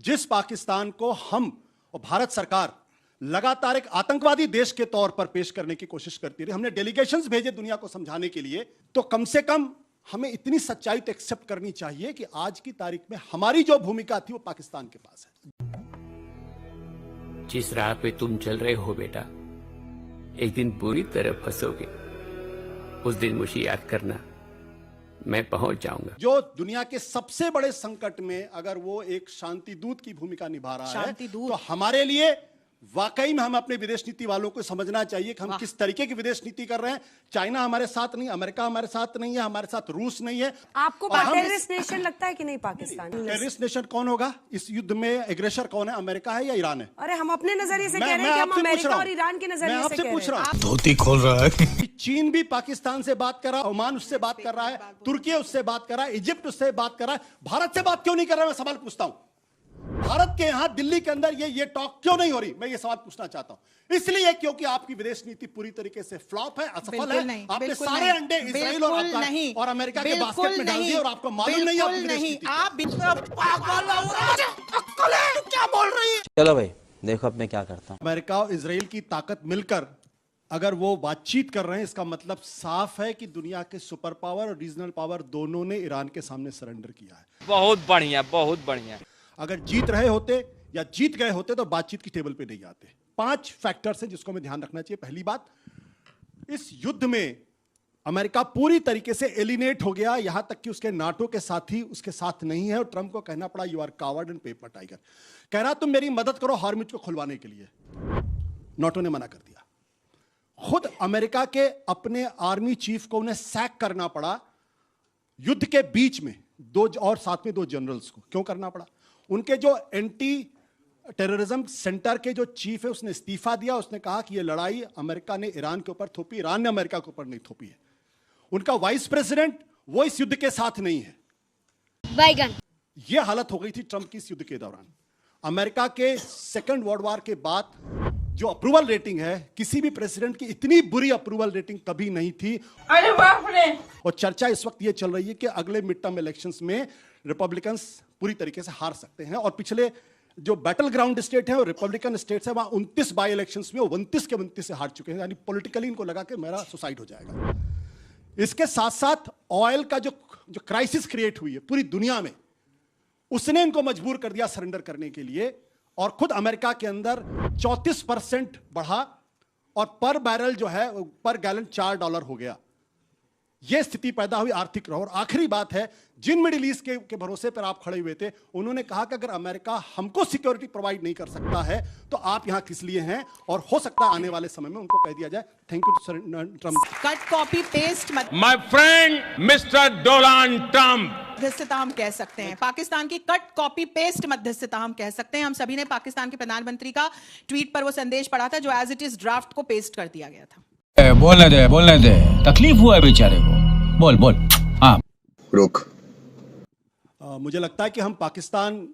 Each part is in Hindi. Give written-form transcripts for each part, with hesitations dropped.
जिस पाकिस्तान को हम और भारत सरकार लगातार एक आतंकवादी देश के तौर पर पेश करने की कोशिश करती रही, हमने डेलीगेशंस भेजे दुनिया को समझाने के लिए, तो कम से कम हमें इतनी सच्चाई तो एक्सेप्ट करनी चाहिए कि आज की तारीख में हमारी जो भूमिका थी वो पाकिस्तान के पास है। जिस राह पे तुम चल रहे हो बेटा, एक दिन पूरी तरह फंसोगे। उस दिन मुझे याद करना, मैं पहुंच जाऊंगा। जो दुनिया के सबसे बड़े संकट में अगर वो एक शांति दूत की भूमिका निभा रहा है, तो हमारे लिए वाकई में हम अपने विदेश नीति वालों को समझना चाहिए कि हम किस तरीके की विदेश नीति कर रहे हैं। चाइना हमारे साथ नहीं, अमेरिका हमारे साथ नहीं है, हमारे साथ रूस नहीं है। आपको टेररिस्ट नेशन लगता है कि नहीं पाकिस्तान? टेररिस्ट नेशन कौन होगा इस युद्ध में? एग्रेसर कौन है? अमेरिका है या ईरान है? अरे हम अपने नजरिए से कह रहे हैं कि हम अमेरिका और ईरान के नजरिए से पूछ रहा हूं। धोती खोल रहा है। चीन भी पाकिस्तान से बात कर रहा है, ओमान उससे बात कर रहा है, तुर्की उससे बात कर रहा है, इजिप्ट उससे बात कर रहा है। भारत से बात क्यों नहीं कर रहा? मैं सवाल पूछता हूं। भारत के यहां दिल्ली के अंदर ये टॉक क्यों नहीं हो रही? मैं ये सवाल पूछना चाहता हूं। इसलिए क्योंकि आपकी विदेश नीति पूरी तरीके से फ्लॉप है, असफल है। आपने सारे अंडे इजराइल और अमेरिका के बास्केट में डाल दिए और आपको मालूम नहीं है विदेश नीति। आप क्या बोल रही है? चलो भाई देखो अब मैं क्या करता हूं। अमेरिका और इजराइल की ताकत मिलकर अगर वो बातचीत कर रहे हैं, इसका मतलब साफ है कि दुनिया के सुपर पावर और रीजनल पावर दोनों ने ईरान के सामने सरेंडर किया है। बहुत बढ़िया, बहुत बढ़िया। अगर जीत रहे होते या जीत गए होते तो बातचीत की टेबल पे नहीं आते। 5 फैक्टर्स हैं जिसको हमें ध्यान रखना चाहिए। पहली बात, इस युद्ध में अमेरिका पूरी तरीके से एलिनेट हो गया, यहां तक कि उसके नाटो के साथी उसके साथ नहीं है और ट्रंप को कहना पड़ा you are coward and paper tiger. कह रहा तुम मेरी मदद करो हार्मुज को खुलवाने के लिए। नाटो ने मना कर दिया। खुद अमेरिका के अपने आर्मी चीफ को उन्हें सैक करना पड़ा युद्ध के बीच में, 2 और साथ में 2 जनरल्स को। क्यों करना पड़ा? उनके जो एंटी टेररिज्म सेंटर के जो चीफ है उसने इस्तीफा दिया। उसने कहा कि यह लड़ाई अमेरिका ने ईरान के ऊपर थोपी, ईरान ने अमेरिका के ऊपर नहीं थोपी है। उनका वाइस प्रेसिडेंट वो इस युद्ध के साथ नहीं है। बैगन। यह हालत हो गई थी ट्रंप की इस युद्ध के दौरान। अमेरिका के सेकेंड वर्ल्ड वॉर के बाद जो अप्रूवल रेटिंग है, किसी भी प्रेसिडेंट की इतनी बुरी अप्रूवल रेटिंग कभी नहीं थी। अरे बाप रे! और चर्चा इस वक्त यह चल रही है कि अगले मिड टर्म इलेक्शंस में रिपब्लिकन्स पूरी तरीके से हार सकते हैं। और पिछले जो बैटल ग्राउंड स्टेट है और रिपब्लिकन स्टेट्स है, वहां 29 बाई इलेक्शंस में वो 29 के 29 से हार चुके हैं। यानी पॉलिटिकली इनको लगा कि मेरा सुसाइड हो जाएगा। इसके साथ साथ ऑयल का जो क्राइसिस क्रिएट हुई है पूरी दुनिया में, उसने इनको मजबूर कर दिया सरेंडर करने के लिए। और खुद अमेरिका के अंदर 34% बढ़ा और पर बैरल जो है पर गैलन $4 हो गया। यह स्थिति पैदा हुई आर्थिक और आखिरी बात है, जिन मिडिल ईस्ट के भरोसे पर आप खड़े हुए थे, उन्होंने कहा कि अगर अमेरिका हमको सिक्योरिटी प्रोवाइड नहीं कर सकता है तो आप यहां किस लिए हैं? और हो सकता है आने वाले समय में उनको कह दिया जाए thank you Trump. Cut copy paste my friend mister Donald Trump. मध्यस्थता हम कह सकते हैं, पाकिस्तान की कट कॉपी पेस्ट मध्यस्थता हम कह सकते हैं। हम सभी ने पाकिस्तान के प्रधानमंत्री का ट्वीट पर वो संदेश पढ़ा था जो एज इट इज ड्राफ्ट को पेस्ट कर दिया गया था। बोलने दे, तकलीफ हुआ है बेचारे को। बोल। हाँ रुक। मुझे लगता है कि हम पाकिस्तान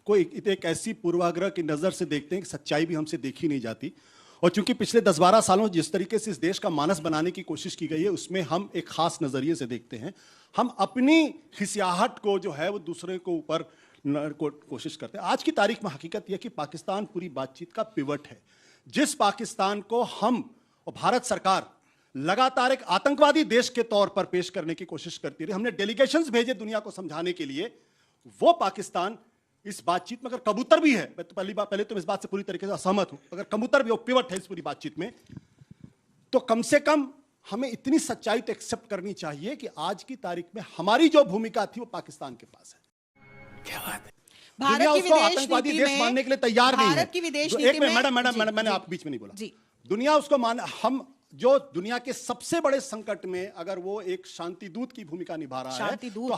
को एक ऐसी पूर्वाग्रह की नजर से देखते हैं कि सच्चाई भी हमसे देखी नहीं जाती। और चूंकि पिछले 10-12 सालों जिस तरीके से इस देश का मानस बनाने की कोशिश की गई है, उसमें हम एक खास नजरिए से देखते हैं। हम अपनी खिसियाहट को जो है वो दूसरे को ऊपर कोशिश करते हैं। आज की तारीख में हकीकत यह कि पाकिस्तान पूरी बातचीत का पिवट है। जिस पाकिस्तान को हम और भारत सरकार लगातार एक आतंकवादी देश के तौर पर पेश करने की कोशिश करती रही, हमने डेलीगेशंस भेजे दुनिया को समझाने के लिए, वो पाकिस्तान इस बातचीत में अगर कबूतर भी है, मैं तो पहले तो इस बात से पूरी तरीके से असहमत हूं, अगर कबूतर भी हो, पिवट है इस पूरी बातचीत में, तो कम से कम हमें इतनी सच्चाई तो एक्सेप्ट करनी चाहिए कि आज की तारीख में हमारी जो भूमिका थी वो पाकिस्तान के पास है। क्या बात है? भारत की विदेश आतंकवादी देश मानने के लिए तैयार नहीं है। भारत की विदेश नीति में मैडम मैंने आप बीच में नहीं बोला। दुनिया उसको हम जो दुनिया के सबसे बड़े संकट में अगर वो एक शांति दूत की भूमिका निभा रहा है, तो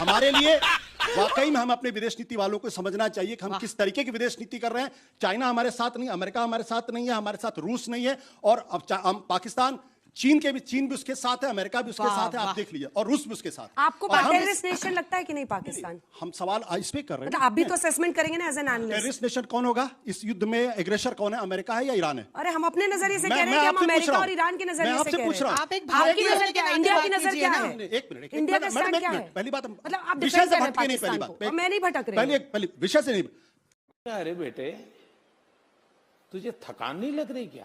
हमारे लिए वाकई में हम अपने विदेश नीति वालों को समझना चाहिए कि हम किस तरीके की विदेश नीति कर रहे हैं। चाइना हमारे साथ नहीं, अमेरिका हमारे साथ नहीं है, हमारे साथ रूस नहीं है, और अब पाकिस्तान चीन भी उसके साथ है, अमेरिका भी उसके साथ है, आप देख लीजिए, और रूस भी उसके साथ। आपको टेररिस्ट नेशन लगता है कि नहीं पाकिस्तान? हम सवाल इस पे कर रहे हैं, मतलब आप भी तो असेसमेंट करेंगे ना as an analyst. Terrorist nation कौन होगा इस युद्ध में? एग्रेसर कौन है? अमेरिका है या ईरान है? अरे हम अपने नजरिए से कह रहे हैं कि हम अमेरिका और ईरान के नजरिए से कह रहे हैं। आप एक आपकी नजर क्या है? इंडिया की नजर क्या है? एक मिनट, इंडिया का स्टैंड क्या है? पहली बात, मतलब आप विषय डिफेंड से कर रहे हैं भटके नहीं, पहली पाकिस्तान बात, को। मैं नहीं भटक रही। पहले विषय से नहीं। अरे बेटे, तुझे थकान नहीं लग रही क्या?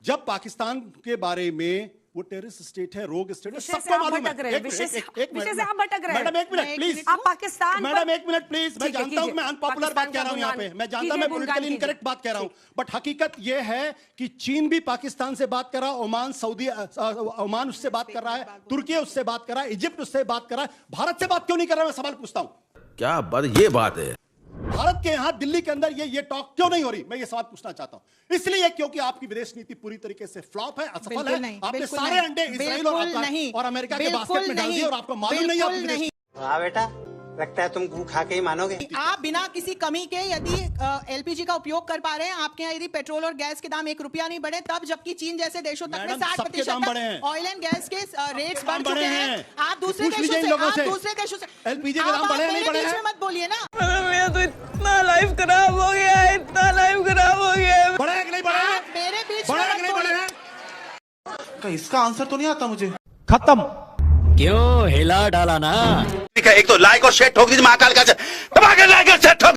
जब पाकिस्तान के बारे में वो टेररिस्ट स्टेट है, रोग स्टेट है, विषय से सबको आप मालूम है। भटक रहे हैं, विषय से आप भटक रहे हैं। मैडम एक मिनट प्लीज, आप पाकिस्तान मैडम एक मिनट प्लीज, मैं ठीक है, जानता हूं कीजिए। मैं अनपॉपुलर बात कह रहा हूं यहाँ पे, मैं जानता हूं मैं पॉलिटिकली इनकरेक्ट बात कह रहा हूं, बट हकीकत ये है कि चीन भी पाकिस्तान से बात कर रहा है, ओमान उससे बात कर रहा है, तुर्की उससे बात कर रहा है, इजिप्ट उससे बात कर रहा है, भारत से बात क्यों नहीं कर रहा है? मैं सवाल पूछता हूं। क्या बात, ये बात है। भारत के यहां दिल्ली के अंदर ये टॉक क्यों नहीं हो रही? मैं ये सवाल पूछना चाहता हूं। इसलिए क्योंकि आपकी विदेश नीति पूरी तरीके से फ्लॉप है, असफल है। आपने सारे अंडे इजराइल और अमेरिका के बास्केट में डाल दिए और आपको मालूम नहीं है। हाँ बेटा, लगता है तुम गू खा के ही मानोगे। आप बिना किसी कमी के यदि एलपीजी का उपयोग कर पा रहे हैं, आपके यहाँ यदि पेट्रोल और गैस के दाम 1 रुपया नहीं बढ़े, तब जबकि चीन जैसे देशों तक में 60% ऑयल एंड गैस के रेट्स बढ़ चुके हैं। आप दूसरे देशों से एलपीजी के दाम बढ़े नहीं बढ़े हैं? मत बोलिए ना। मेरा तो इतना लाइफ खराब हो गया है, इतना लाइफ खराब हो गया है। बढ़े कि नहीं बढ़े हैं? मेरे बीच बढ़े कि नहीं बढ़े हैं? इसका आंसर तो नहीं आता मुझे। खत्म। क्यों हिला डाला ना? एक तो लाइक और शेयर ठोक दीजिए महाकाल का, दबा के लाइक और शेयर ठोक